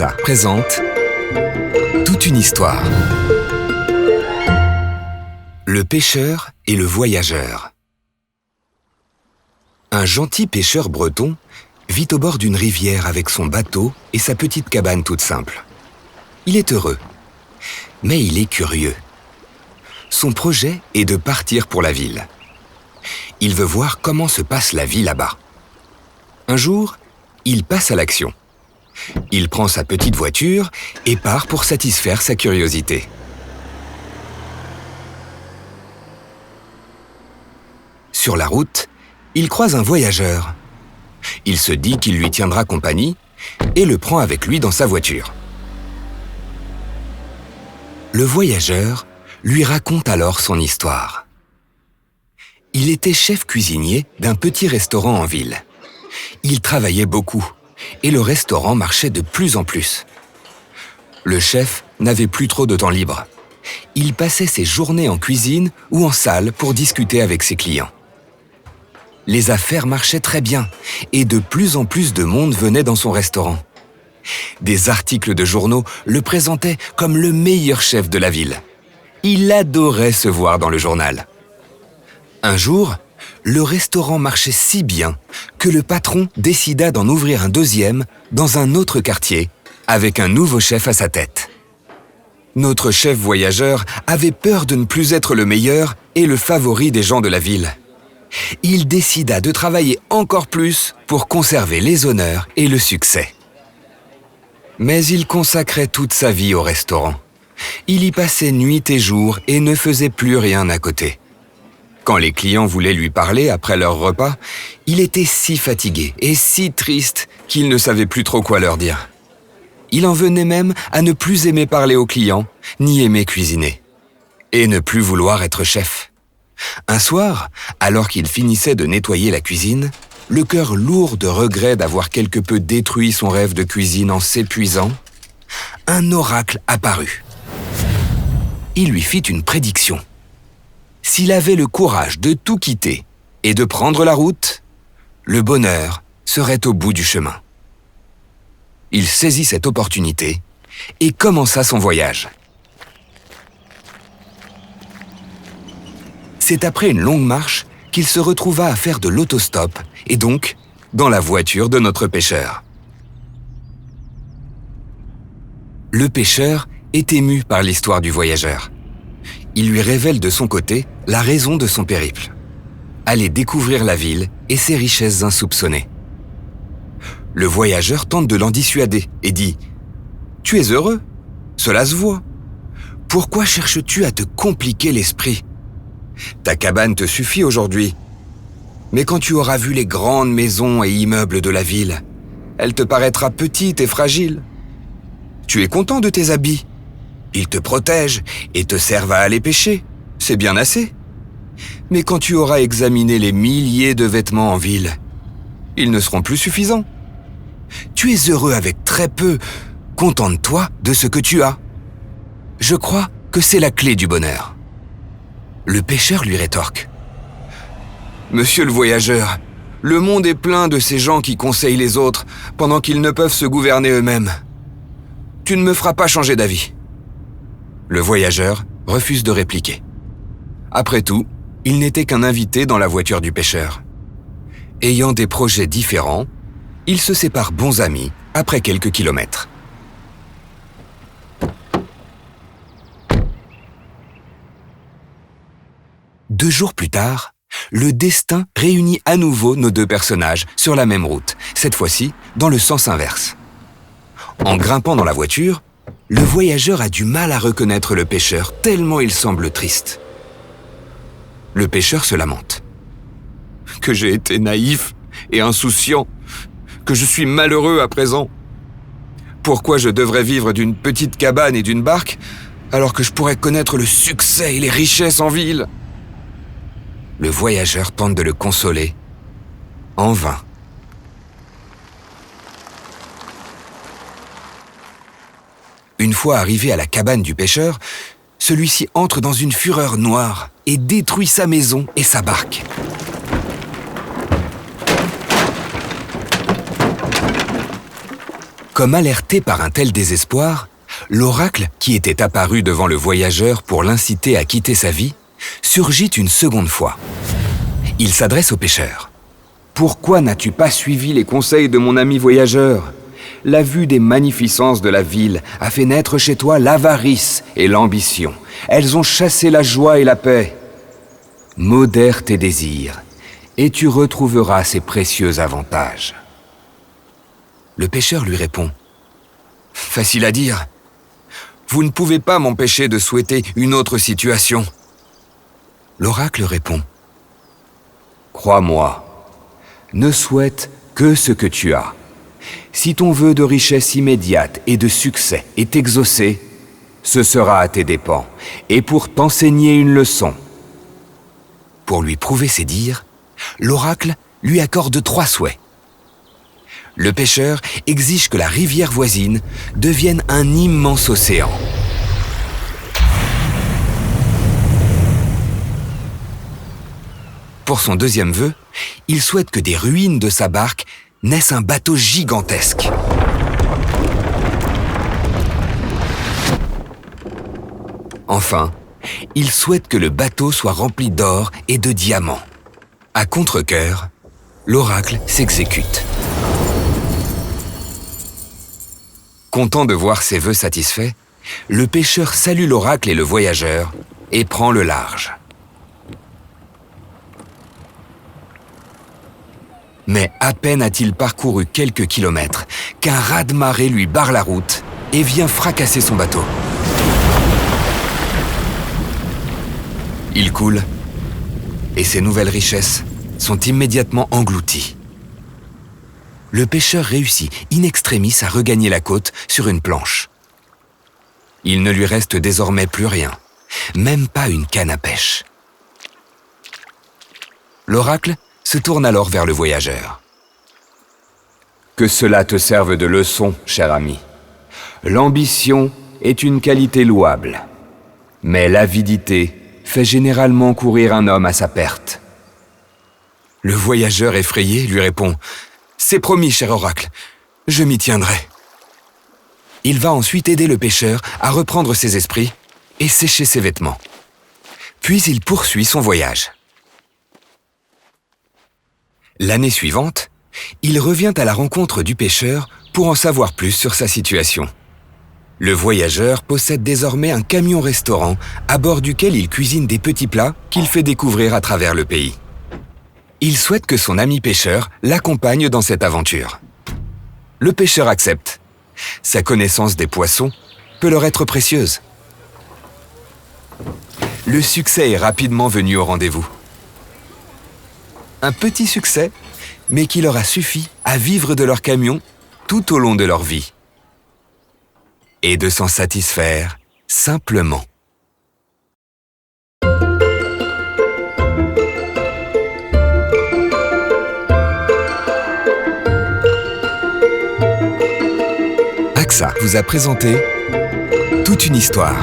Mélissa présente Toute une histoire. Le pêcheur et le voyageur. Un gentil pêcheur breton vit au bord d'une rivière avec son bateau et sa petite cabane toute simple. Il est heureux, mais il est curieux. Son projet est de partir pour la ville. Il veut voir comment se passe la vie là-bas. Un jour, il passe à l'action. Il prend sa petite voiture et part pour satisfaire sa curiosité. Sur la route, il croise un voyageur. Il se dit qu'il lui tiendra compagnie et le prend avec lui dans sa voiture. Le voyageur lui raconte alors son histoire. Il était chef cuisinier d'un petit restaurant en ville. Il travaillait beaucoup et le restaurant marchait de plus en plus. Le chef n'avait plus trop de temps libre. Il passait ses journées en cuisine ou en salle pour discuter avec ses clients. Les affaires marchaient très bien et de plus en plus de monde venait dans son restaurant. Des articles de journaux le présentaient comme le meilleur chef de la ville. Il adorait se voir dans le journal. Un jour, le restaurant marchait si bien que le patron décida d'en ouvrir un deuxième dans un autre quartier, avec un nouveau chef à sa tête. Notre chef voyageur avait peur de ne plus être le meilleur et le favori des gens de la ville. Il décida de travailler encore plus pour conserver les honneurs et le succès. Mais il consacrait toute sa vie au restaurant. Il y passait nuit et jour et ne faisait plus rien à côté. Quand les clients voulaient lui parler après leur repas, il était si fatigué et si triste qu'il ne savait plus trop quoi leur dire. Il en venait même à ne plus aimer parler aux clients, ni aimer cuisiner. Et ne plus vouloir être chef. Un soir, alors qu'il finissait de nettoyer la cuisine, le cœur lourd de regret d'avoir quelque peu détruit son rêve de cuisine en s'épuisant, un oracle apparut. Il lui fit une prédiction. S'il avait le courage de tout quitter et de prendre la route, le bonheur serait au bout du chemin. Il saisit cette opportunité et commença son voyage. C'est après une longue marche qu'il se retrouva à faire de l'autostop et donc dans la voiture de notre pêcheur. Le pêcheur est ému par l'histoire du voyageur. Il lui révèle de son côté la raison de son périple. Aller découvrir la ville et ses richesses insoupçonnées. Le voyageur tente de l'en dissuader et dit « Tu es heureux, cela se voit. Pourquoi cherches-tu à te compliquer l'esprit ? Ta cabane te suffit aujourd'hui. Mais quand tu auras vu les grandes maisons et immeubles de la ville, elle te paraîtra petite et fragile. Tu es content de tes habits. Ils te protègent et te servent à aller pêcher. C'est bien assez. Mais quand tu auras examiné les milliers de vêtements en ville, ils ne seront plus suffisants. Tu es heureux avec très peu. Contente-toi de ce que tu as. Je crois que c'est la clé du bonheur. » Le pêcheur lui rétorque. « Monsieur le voyageur, le monde est plein de ces gens qui conseillent les autres pendant qu'ils ne peuvent se gouverner eux-mêmes. Tu ne me feras pas changer d'avis. » Le voyageur refuse de répliquer. Après tout, il n'était qu'un invité dans la voiture du pêcheur. Ayant des projets différents, ils se séparent bons amis après quelques kilomètres. Deux jours plus tard, le destin réunit à nouveau nos deux personnages sur la même route, cette fois-ci dans le sens inverse. En grimpant dans la voiture, le voyageur a du mal à reconnaître le pêcheur tellement il semble triste. Le pêcheur se lamente. « Que j'ai été naïf et insouciant, que je suis malheureux à présent. Pourquoi je devrais vivre d'une petite cabane et d'une barque alors que je pourrais connaître le succès et les richesses en ville ?» Le voyageur tente de le consoler, en vain. Une fois arrivé à la cabane du pêcheur, celui-ci entre dans une fureur noire et détruit sa maison et sa barque. Comme alerté par un tel désespoir, l'oracle, qui était apparu devant le voyageur pour l'inciter à quitter sa vie, surgit une seconde fois. Il s'adresse au pêcheur. « Pourquoi n'as-tu pas suivi les conseils de mon ami voyageur ? La vue des magnificences de la ville a fait naître chez toi l'avarice et l'ambition. Elles ont chassé la joie et la paix. Modère tes désirs, et tu retrouveras ces précieux avantages. » Le pêcheur lui répond. « Facile à dire. Vous ne pouvez pas m'empêcher de souhaiter une autre situation. » L'oracle répond. « Crois-moi, ne souhaite que ce que tu as. Si ton vœu de richesse immédiate et de succès est exaucé, ce sera à tes dépens, et pour t'enseigner une leçon. » Pour lui prouver ses dires, l'oracle lui accorde 3 souhaits. Le pêcheur exige que la rivière voisine devienne un immense océan. Pour son deuxième vœu, il souhaite que des ruines de sa barque naissent un bateau gigantesque. Enfin, il souhaite que le bateau soit rempli d'or et de diamants. À contre-cœur, l'oracle s'exécute. Content de voir ses vœux satisfaits, le pêcheur salue l'oracle et le voyageur et prend le large. Mais à peine a-t-il parcouru quelques kilomètres qu'un raz-de-marée lui barre la route et vient fracasser son bateau. Il coule, et ses nouvelles richesses sont immédiatement englouties. Le pêcheur réussit in extremis à regagner la côte sur une planche. Il ne lui reste désormais plus rien, même pas une canne à pêche. L'oracle se tourne alors vers le voyageur. « Que cela te serve de leçon, cher ami. L'ambition est une qualité louable, mais l'avidité fait généralement courir un homme à sa perte. » Le voyageur effrayé lui répond « C'est promis, cher oracle, je m'y tiendrai. » Il va ensuite aider le pêcheur à reprendre ses esprits et sécher ses vêtements. Puis il poursuit son voyage. L'année suivante, il revient à la rencontre du pêcheur pour en savoir plus sur sa situation. Le voyageur possède désormais un camion-restaurant à bord duquel il cuisine des petits plats qu'il fait découvrir à travers le pays. Il souhaite que son ami pêcheur l'accompagne dans cette aventure. Le pêcheur accepte. Sa connaissance des poissons peut leur être précieuse. Le succès est rapidement venu au rendez-vous. Un petit succès, mais qui leur a suffi à vivre de leur camion tout au long de leur vie. Et de s'en satisfaire simplement. AXA vous a présenté Toute une histoire.